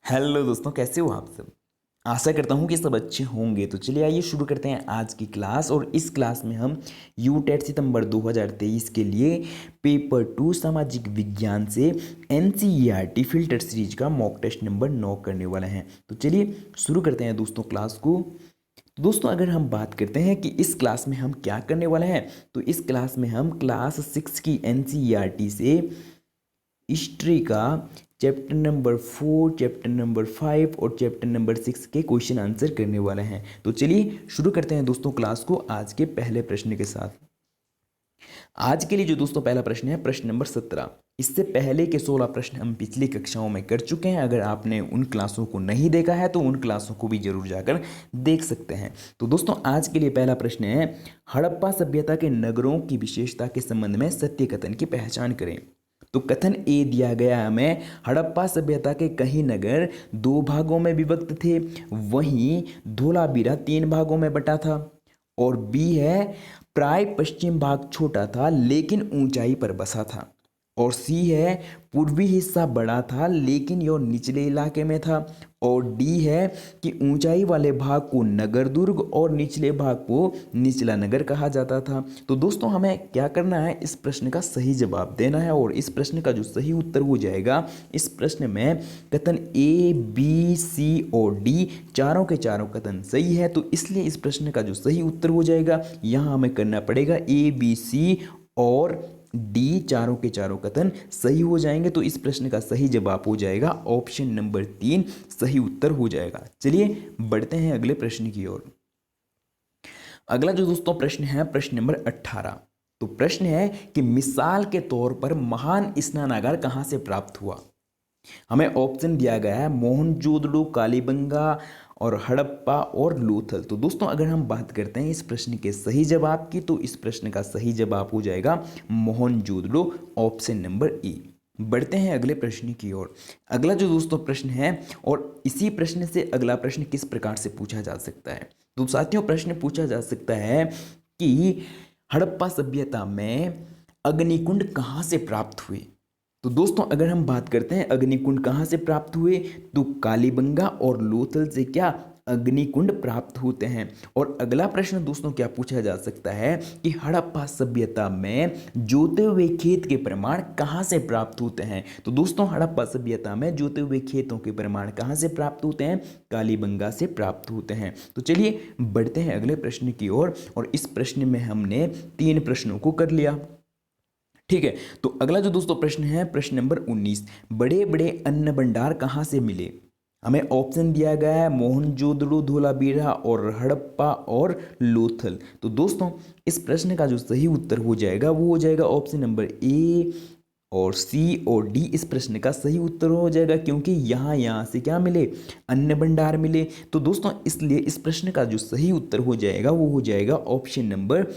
Hello दोस्तों, कैसे हो आप सब। आशा करता हूँ कि सब अच्छे होंगे। तो चलिए आइए शुरू करते हैं आज की क्लास। और इस क्लास में हम यूटेट सितंबर 2023 के लिए पेपर 2 सामाजिक विज्ञान से एनसीईआरटी फिल्टर सीरीज का मॉक टेस्ट नंबर 9 करने वाले हैं। तो चलिए शुरू करते हैं दोस्तों क्लास को। तो दोस्तों अगर हम बात करते हैं कि इस क्लास में हम क्या करने वाले हैं, तो इस क्लास में हम क्लास 6 की एनसीईआरटी से हिस्ट्री का चैप्टर नंबर 4, चैप्टर नंबर 5 और चैप्टर नंबर 6 के क्वेश्चन आंसर करने वाले हैं। तो चलिए शुरू करते हैं दोस्तों क्लास को आज के पहले प्रश्न के साथ। आज के लिए जो दोस्तों पहला प्रश्न है प्रश्न नंबर 17। इससे पहले के 16 प्रश्न हम पिछली कक्षाओं में कर चुके हैं। अगर आपने उन क्लासों को नहीं देखा है तो उन क्लासों को भी जरूर जाकर देख सकते हैं। तो दोस्तों आज के लिए पहला प्रश्न है, हड़प्पा सभ्यता के नगरों की विशेषता के संबंध में सत्य कथन की पहचान करें। तो कथन ए दिया गया हमें, हड़प्पा सभ्यता के कई नगर 2 भागों में विभक्त थे, वहीं धोलावीरा 3 भागों में बटा था। और बी है, प्राय पश्चिम भाग छोटा था लेकिन ऊंचाई पर बसा था। और सी है, पूर्वी हिस्सा बड़ा था लेकिन यह निचले इलाके में था। और डी है कि ऊंचाई वाले भाग को नगर दुर्ग और निचले भाग को निचला नगर कहा जाता था। तो दोस्तों हमें क्या करना है, इस प्रश्न का सही जवाब देना है। और इस प्रश्न का जो सही उत्तर हो जाएगा, इस प्रश्न में कथन ए, बी, सी और डी चारों के चारों कथन सही है। तो इसलिए इस प्रश्न का जो सही उत्तर हो जाएगा, यहाँ हमें करना पड़ेगा ए, बी, सी और डी चारों के चारों कथन सही हो जाएंगे। तो इस प्रश्न का सही जवाब हो जाएगा ऑप्शन नंबर 3 सही उत्तर हो जाएगा। चलिए बढ़ते हैं अगले प्रश्न की ओर। अगला जो दोस्तों प्रश्न है प्रश्न नंबर 18। तो प्रश्न है कि मिसाल के तौर पर महान स्नानागार कहां से प्राप्त हुआ। हमें ऑप्शन दिया गया है मोहनजोदड़ो, कालीबंगा और हड़प्पा और लोथल। तो दोस्तों अगर हम बात करते हैं इस प्रश्न के सही जवाब की, तो इस प्रश्न का सही जवाब हो जाएगा मोहनजोदड़ो, ऑप्शन नंबर ए। बढ़ते हैं अगले प्रश्न की ओर। अगला जो दोस्तों प्रश्न है, और इसी प्रश्न से अगला प्रश्न किस प्रकार से पूछा जा सकता है। तो साथियों प्रश्न पूछा जा सकता है कि हड़प्पा सभ्यता में अग्निकुंड कहाँ से प्राप्त हुए। तो दोस्तों अगर हम बात करते हैं अग्निकुंड कहाँ से प्राप्त हुए, तो कालीबंगा और लोथल से क्या अग्निकुंड प्राप्त होते हैं। और अगला प्रश्न दोस्तों क्या पूछा जा सकता है कि हड़प्पा सभ्यता में जोते हुए खेत के प्रमाण कहाँ से प्राप्त होते हैं। तो दोस्तों हड़प्पा सभ्यता में जोते हुए खेतों के प्रमाण कहाँ से प्राप्त होते हैं, कालीबंगा से प्राप्त होते हैं। तो चलिए बढ़ते हैं अगले प्रश्न की ओर। और इस प्रश्न में हमने 3 प्रश्नों को कर लिया, ठीक है। तो अगला जो दोस्तों प्रश्न है प्रश्न नंबर 19, बड़े बड़े अन्न भंडार कहाँ से मिले। हमें ऑप्शन दिया गया है मोहनजोदड़ो, धोलावीरा और हड़प्पा और लोथल। तो दोस्तों इस प्रश्न का जो सही उत्तर हो जाएगा वो हो जाएगा ऑप्शन नंबर ए और सी और डी इस प्रश्न का सही उत्तर हो जाएगा, क्योंकि यहाँ से क्या मिले, अन्न भंडार मिले। तो दोस्तों इसलिए इस प्रश्न का जो सही उत्तर हो जाएगा वो हो जाएगा ऑप्शन नंबर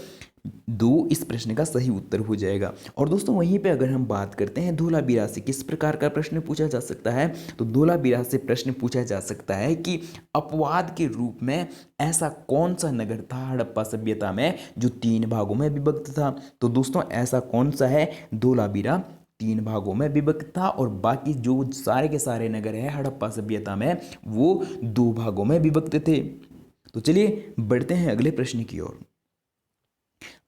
2 इस प्रश्न का सही उत्तर हो जाएगा। और दोस्तों वहीं पे अगर हम बात करते हैं धोलावीरा से किस प्रकार का प्रश्न पूछा जा सकता है, तो धोलावीरा से प्रश्न पूछा जा सकता है कि अपवाद के रूप में ऐसा कौन सा नगर था हड़प्पा सभ्यता में जो 3 भागों में विभक्त था। तो दोस्तों ऐसा कौन सा है, धोलावीरा 3 भागों में विभक्त था और बाकी जो सारे के सारे नगर है हड़प्पा सभ्यता में वो 2 भागों में विभक्त थे। तो चलिए बढ़ते हैं अगले प्रश्न की ओर।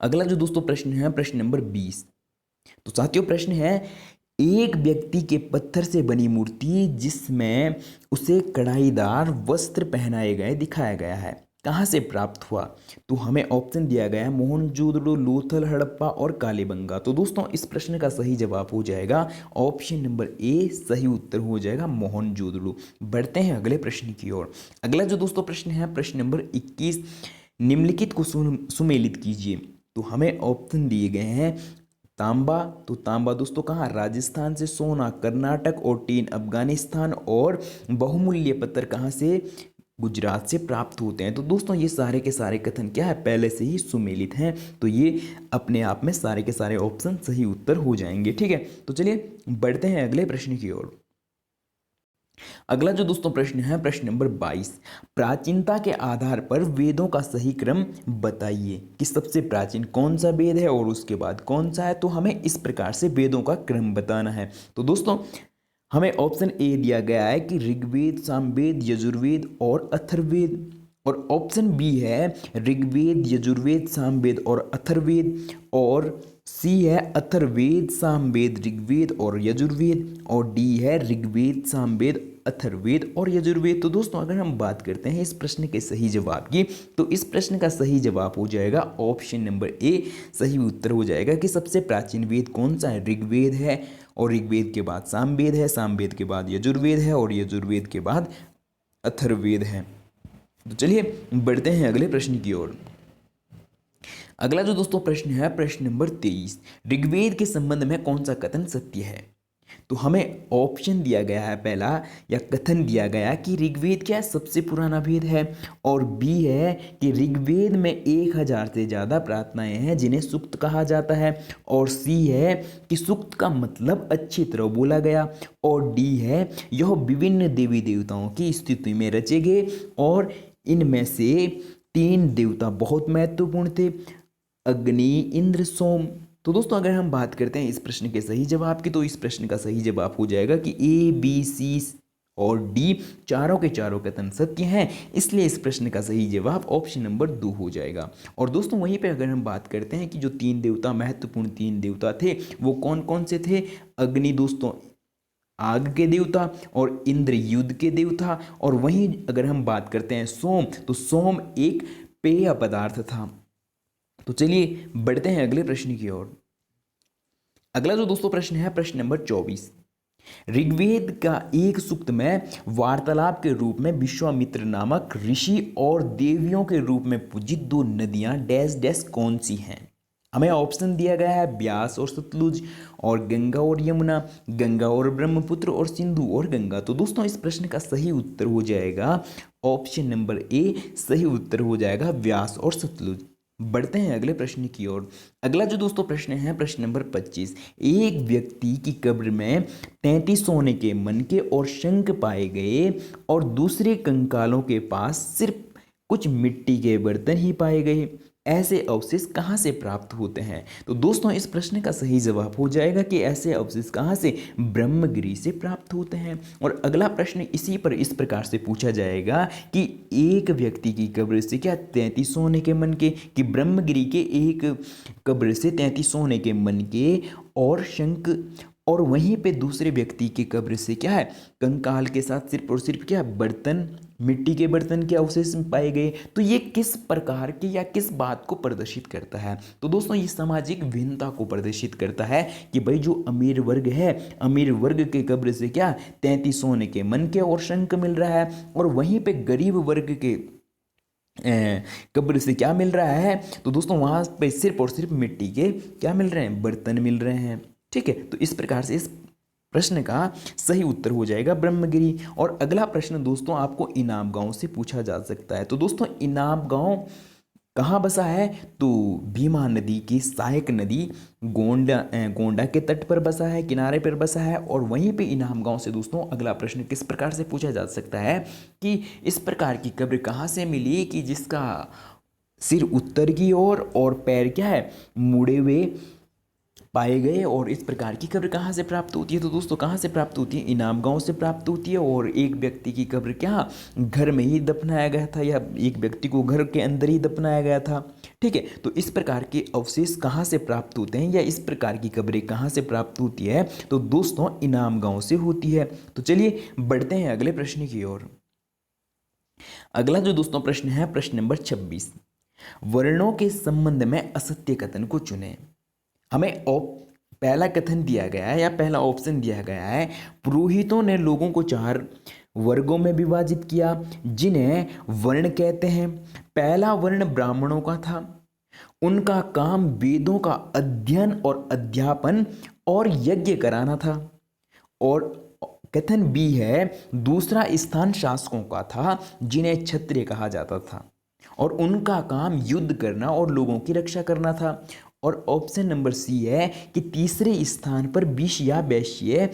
अगला जो दोस्तों प्रश्न है प्रश्न नंबर 20। तो साथियों प्रश्न है, एक व्यक्ति के पत्थर से बनी मूर्ति जिसमें उसे कढ़ाईदार वस्त्र पहनाए गए दिखाया गया है, कहाँ से प्राप्त हुआ। तो हमें ऑप्शन दिया गया है मोहनजोदड़ो, लोथल, हड़प्पा और कालीबंगा। तो दोस्तों इस प्रश्न का सही जवाब हो जाएगा ऑप्शन नंबर ए सही उत्तर हो जाएगा मोहनजोदड़ो। बढ़ते हैं अगले प्रश्न की ओर। अगला जो दोस्तों प्रश्न है प्रश्न नंबर 21, निम्नलिखित को सुमेलित कीजिए। तो हमें ऑप्शन दिए गए हैं तांबा। तो तांबा दोस्तों कहाँ, राजस्थान से, सोना कर्नाटक और टीन अफगानिस्तान और बहुमूल्य पत्थर कहाँ से, गुजरात से प्राप्त होते हैं। तो दोस्तों ये सारे के सारे कथन क्या है, पहले से ही सुमेलित हैं। तो ये अपने आप में सारे के सारे ऑप्शन सही उत्तर हो जाएंगे, ठीक है। तो चलिए बढ़ते हैं अगले प्रश्न की ओर। अगला जो दोस्तों प्रश्न है प्रश्न नंबर 22, प्राचीनता के आधार पर वेदों का सही क्रम बताइए कि सबसे प्राचीन कौन सा वेद है और उसके बाद कौन सा है। तो हमें इस प्रकार से वेदों का क्रम बताना है। तो दोस्तों हमें ऑप्शन ए दिया गया है कि ऋग्वेद, सामवेद, यजुर्वेद और अथर्ववेद, और ऑप्शन बी है ऋग्वेद, यजुर्वेद, सामवेद और अथर्ववेद, और सी है अथर्ववेद, सामवेद, ऋग्वेद और यजुर्वेद, और डी है ऋग्वेद, सामवेद, अथर्ववेद और यजुर्वेद। तो दोस्तों अगर हम बात करते हैं इस प्रश्न के सही जवाब की, तो इस प्रश्न का सही जवाब हो जाएगा ऑप्शन नंबर ए। सही उत्तर हो जाएगा कि सबसे प्राचीन वेद कौन सा है, ऋग्वेद है, और ऋग्वेद के बाद सामवेद है, सामवेद के बाद यजुर्वेद है, और यजुर्वेद के बाद अथर्ववेद है। तो चलिए बढ़ते हैं अगले प्रश्न की ओर। अगला जो दोस्तों प्रश्न है प्रश्न नंबर 23, ऋग्वेद के संबंध में कौन सा कथन सत्य है। तो हमें ऑप्शन दिया गया है पहला, या कथन दिया गया कि ऋग्वेद क्या है, सबसे पुराना वेद है, और बी है कि ऋग्वेद में 1000 से ज़्यादा प्रार्थनाएं हैं जिन्हें सूक्त कहा जाता है, और सी है कि सूक्त का मतलब अच्छी तरह बोला गया, और डी है यह विभिन्न देवी देवताओं की स्तुति में रचे गए और इनमें से 3 देवता बहुत महत्वपूर्ण थे, अग्नि, इंद्र, सोम। तो दोस्तों अगर हम बात करते हैं इस प्रश्न के सही जवाब की, तो इस प्रश्न का सही जवाब हो जाएगा कि ए, बी, सी और डी चारों के चारों कथन सत्य हैं, इसलिए इस प्रश्न का सही जवाब ऑप्शन नंबर 2 हो जाएगा। और दोस्तों वहीं पे अगर हम बात करते हैं कि जो 3 देवता, महत्वपूर्ण 3 देवता थे, वो कौन कौन से थे। अग्नि दोस्तों आग के देवता, और इंद्र युद्ध के देवता, और वहीं अगर हम बात करते हैं सोम, तो सोम एक पेय पदार्थ था। तो चलिए बढ़ते हैं अगले प्रश्न की ओर। अगला जो दोस्तों प्रश्न है प्रश्न नंबर 24, ऋग्वेद का एक सूक्त में वार्तालाप के रूप में विश्वामित्र नामक ऋषि और देवियों के रूप में पूजित 2 नदियां डैश डैश कौन सी हैं। हमें ऑप्शन दिया गया है ब्यास और सतलुज, और गंगा और यमुना, गंगा और ब्रह्मपुत्र, और सिंधु और गंगा। तो दोस्तों इस प्रश्न का सही उत्तर हो जाएगा ऑप्शन नंबर ए। सही उत्तर हो जाएगा व्यास और सतलुज। बढ़ते हैं अगले प्रश्न की ओर। अगला जो दोस्तों प्रश्न है प्रश्न नंबर 25, एक व्यक्ति की कब्र में 33 सोने के मनके और शंख पाए गए और दूसरे कंकालों के पास सिर्फ कुछ मिट्टी के बर्तन ही पाए गए, ऐसे अवशेष कहाँ से प्राप्त होते हैं। तो दोस्तों इस प्रश्न का सही जवाब हो जाएगा कि ऐसे अवशेष कहाँ से, ब्रह्मगिरी से प्राप्त होते हैं। और अगला प्रश्न इसी पर इस प्रकार से पूछा जाएगा कि एक व्यक्ति की कब्र से क्या 33 सोने के मनके, कि ब्रह्मगिरी के एक कब्र से 33 सोने के मनके और शंख, और वहीं पे दूसरे व्यक्ति की कब्र से क्या है, कंकाल के साथ सिर्फ और सिर्फ क्या, बर्तन, मिट्टी के बर्तन के अवशेष पाए गए। तो ये किस प्रकार की या किस बात को प्रदर्शित करता है। तो दोस्तों ये सामाजिक भिन्नता को प्रदर्शित करता है कि भाई जो अमीर वर्ग है, अमीर वर्ग के कब्र से क्या 33 सोने के मनके और शंख मिल रहा है, और वहीं पे गरीब वर्ग के कब्र से क्या मिल रहा है, तो दोस्तों वहाँ पे सिर्फ और सिर्फ मिट्टी के क्या मिल रहे हैं, बर्तन मिल रहे हैं। ठीक है, तो इस प्रकार से इस प्रश्न का सही उत्तर हो जाएगा ब्रह्मगिरी। और अगला प्रश्न दोस्तों आपको इनाम गांव से पूछा जा सकता है। तो दोस्तों इनाम गांव कहाँ बसा है, तो भीमा नदी की सहायक नदी गोंडा के तट पर बसा है, किनारे पर बसा है। और वहीं पे इनाम गांव से दोस्तों अगला प्रश्न किस प्रकार से पूछा जा सकता है कि इस प्रकार की कब्र कहाँ से मिली कि जिसका सिर उत्तर की ओर और पैर क्या है, मुड़े हुए पाए गए, और इस प्रकार की कब्र कहाँ से प्राप्त होती है। तो दोस्तों कहाँ से प्राप्त होती है, इनाम गांव से प्राप्त होती है। और एक व्यक्ति की कब्र क्या घर में ही दफनाया गया था, या एक व्यक्ति को घर के अंदर ही दफनाया गया था। ठीक है, तो इस प्रकार के अवशेष कहाँ से प्राप्त होते हैं, या इस प्रकार की कब्रें कहाँ से प्राप्त होती है, तो दोस्तों इनाम गांव से होती है। तो चलिए बढ़ते हैं अगले प्रश्न की ओर। अगला जो दोस्तों प्रश्न है प्रश्न नंबर 26, वर्णों के संबंध में असत्य कथन को चुनें। हमें पहला कथन दिया गया है, या पहला ऑप्शन दिया गया है, पुरोहितों ने लोगों को 4 वर्गों में विभाजित किया जिन्हें वर्ण कहते हैं। पहला वर्ण ब्राह्मणों का था, उनका काम वेदों का अध्ययन और अध्यापन और यज्ञ कराना था। और कथन बी है, दूसरा स्थान शासकों का था जिन्हें क्षत्रिय कहा जाता था, और उनका काम युद्ध करना और लोगों की रक्षा करना था। और ऑप्शन नंबर सी है कि तीसरे स्थान पर विष या वैश्य,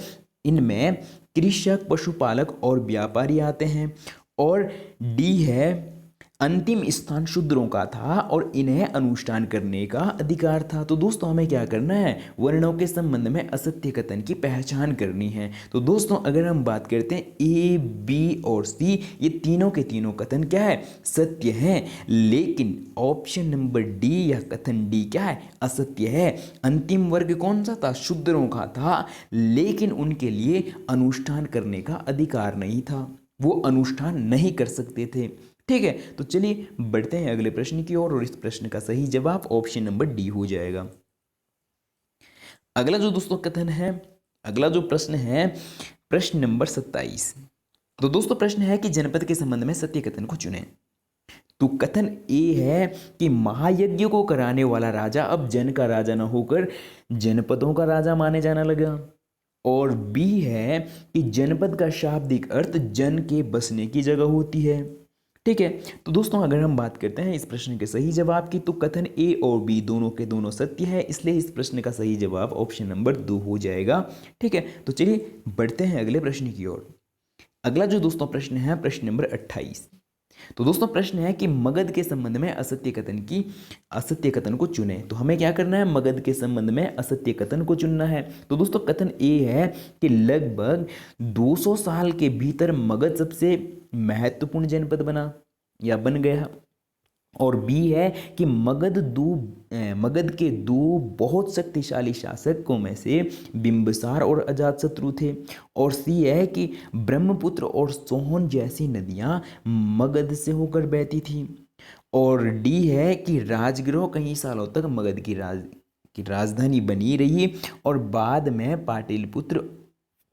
इनमें कृषक, पशुपालक और व्यापारी आते हैं। और डी है अंतिम स्थान शूद्रों का था और इन्हें अनुष्ठान करने का अधिकार था। तो दोस्तों हमें क्या करना है, वर्णों के संबंध में असत्य कथन की पहचान करनी है। तो दोस्तों अगर हम बात करते हैं ए, बी और सी, ये तीनों के तीनों कथन क्या है, सत्य हैं, लेकिन ऑप्शन नंबर डी या कथन डी क्या है, असत्य है। अंतिम वर्ग कौन सा था, शूद्रों का था, लेकिन उनके लिए अनुष्ठान करने का अधिकार नहीं था, वो अनुष्ठान नहीं कर सकते थे। ठीक है, तो चलिए बढ़ते हैं अगले प्रश्न की ओर और इस प्रश्न का सही जवाब ऑप्शन नंबर डी हो जाएगा। अगला जो दोस्तों कथन है, अगला जो प्रश्न है प्रश्न नंबर 27। तो दोस्तों प्रश्न है कि जनपद के संबंध में सत्य कथन को चुनें। तो कथन ए है कि महायज्ञ को कराने वाला राजा अब जन का राजा न होकर जनपदों का राजा माने जाना लगा। और बी है कि जनपद का शाब्दिक अर्थ जन के बसने की जगह होती है। ठीक है, तो दोस्तों अगर हम बात करते हैं इस प्रश्न के सही जवाब की, तो कथन ए और बी दोनों के दोनों सत्य है, इसलिए इस प्रश्न का सही जवाब ऑप्शन नंबर 2 हो जाएगा। ठीक है, तो चलिए बढ़ते हैं अगले प्रश्न की ओर। अगला जो दोस्तों प्रश्न है प्रश्न नंबर 28। तो दोस्तों प्रश्न है कि मगध के संबंध में असत्य कथन को चुने। तो हमें क्या करना है, मगध के संबंध में असत्य कथन को चुनना है। तो दोस्तों कथन ए है कि लगभग 200 साल के भीतर मगध सबसे महत्वपूर्ण जनपद बना या बन गया। और बी है कि मगध के दो बहुत शक्तिशाली शासकों में से बिंबिसार और अजातशत्रु थे। और सी है कि ब्रह्मपुत्र और सोहन जैसी नदियां मगध से होकर बहती थी। और डी है कि राजगृह कई सालों तक मगध की राजधानी बनी रही और बाद में पाटलिपुत्र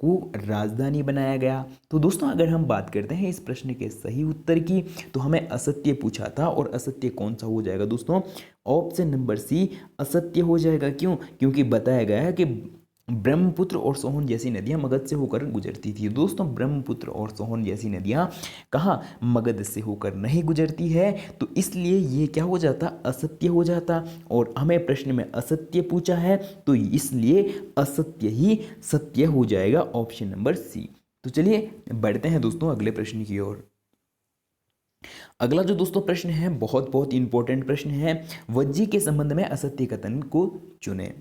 को राजधानी बनाया गया। तो दोस्तों अगर हम बात करते हैं इस प्रश्न के सही उत्तर की, तो हमें असत्य पूछा था और असत्य कौन सा हो जाएगा दोस्तों, ऑप्शन नंबर सी असत्य हो जाएगा। क्यों, क्योंकि बताया गया है कि ब्रह्मपुत्र और सोहन जैसी नदियां मगध से होकर गुजरती थी। दोस्तों ब्रह्मपुत्र और सोहन जैसी नदियां कहाँ, मगध से होकर नहीं गुजरती है, तो इसलिए ये क्या हो जाता, असत्य हो जाता। और हमें प्रश्न में असत्य पूछा है, तो इसलिए असत्य ही सत्य हो जाएगा, ऑप्शन नंबर सी। तो चलिए बढ़ते हैं दोस्तों अगले प्रश्न की ओर। अगला जो दोस्तों प्रश्न है बहुत बहुत इंपॉर्टेंट प्रश्न है, वज्जी के संबंध में असत्य कथन को चुने।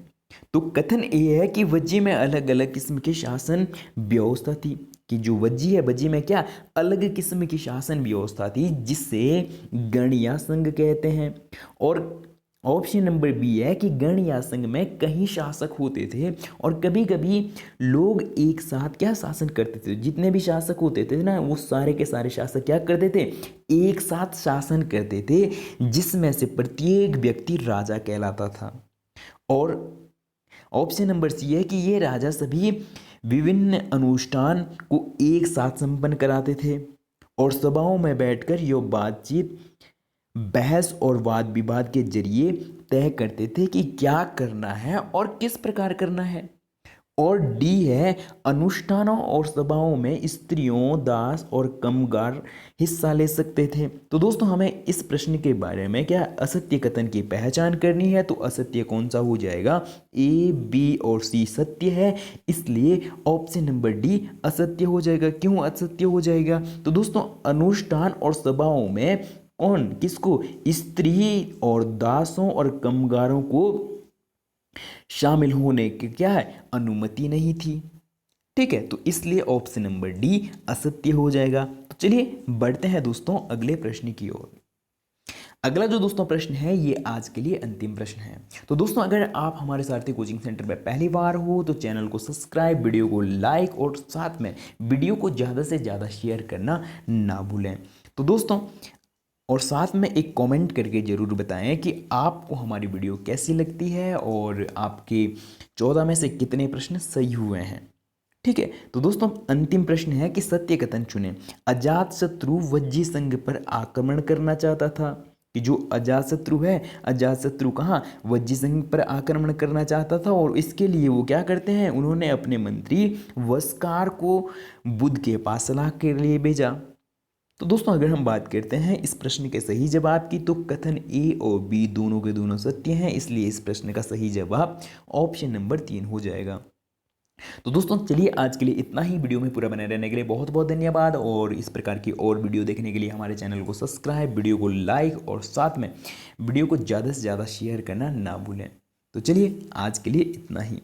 तो कथन ये है कि वज्जी में अलग अलग किस्म की शासन व्यवस्था थी, कि जो वज्जी है, वज्जी में क्या अलग किस्म की शासन व्यवस्था थी, जिसे गण या संघ कहते हैं। और ऑप्शन नंबर बी है कि गण या संघ में कई शासक होते थे और कभी कभी लोग एक साथ क्या शासन करते थे, जितने भी शासक होते थे ना, वो सारे के सारे शासक क्या करते थे, एक साथ शासन करते थे, जिसमें से प्रत्येक व्यक्ति राजा कहलाता था। और ऑप्शन नंबर सी है कि ये राजा सभी विभिन्न अनुष्ठान को एक साथ संपन्न कराते थे और सभाओं में बैठकर यो बातचीत, बहस और वाद विवाद के जरिए तय करते थे कि क्या करना है और किस प्रकार करना है। और डी है अनुष्ठानों और सभाओं में स्त्रियों, दास और कामगार हिस्सा ले सकते थे। तो दोस्तों हमें इस प्रश्न के बारे में क्या असत्य कथन की पहचान करनी है, तो असत्य कौन सा हो जाएगा, ए, बी और सी सत्य है, इसलिए ऑप्शन नंबर डी असत्य हो जाएगा। क्यों असत्य हो जाएगा, तो दोस्तों अनुष्ठान और सभाओं में कौन किसको, स्त्री और दासों और कामगारों को शामिल होने की क्या है, अनुमति नहीं थी। ठीक है, तो इसलिए ऑप्शन नंबर डी असत्य हो जाएगा। तो चलिए बढ़ते हैं दोस्तों अगले प्रश्न की ओर। अगला जो दोस्तों प्रश्न है ये आज के लिए अंतिम प्रश्न है। तो दोस्तों अगर आप हमारे सारथी कोचिंग सेंटर में पहली बार हो तो चैनल को सब्सक्राइब, वीडियो को लाइक और साथ में वीडियो को ज़्यादा से ज़्यादा शेयर करना ना भूलें। तो दोस्तों और साथ में एक कमेंट करके ज़रूर बताएं कि आपको हमारी वीडियो कैसी लगती है और आपके 14 में से कितने प्रश्न सही हुए हैं। ठीक है, तो दोस्तों अंतिम प्रश्न है कि सत्य कथन चुने। अजातशत्रु वज्जी संघ पर आक्रमण करना चाहता था, कि जो अजातशत्रु है, अजातशत्रु कहाँ, वज्जी संघ पर आक्रमण करना चाहता था। और इसके लिए वो क्या करते हैं, उन्होंने अपने मंत्री वस्कार को बुद्ध के पास सलाह के लिए भेजा। तो दोस्तों अगर हम बात करते हैं इस प्रश्न के सही जवाब की, तो कथन ए और बी दोनों के दोनों सत्य हैं, इसलिए इस प्रश्न का सही जवाब ऑप्शन नंबर 3 हो जाएगा। तो दोस्तों चलिए आज के लिए इतना ही। वीडियो में पूरा बने रहने के लिए बहुत बहुत धन्यवाद, और इस प्रकार की और वीडियो देखने के लिए हमारे चैनल को सब्सक्राइब, वीडियो को लाइक और साथ में वीडियो को ज़्यादा से ज़्यादा शेयर करना ना भूलें। तो चलिए आज के लिए इतना ही।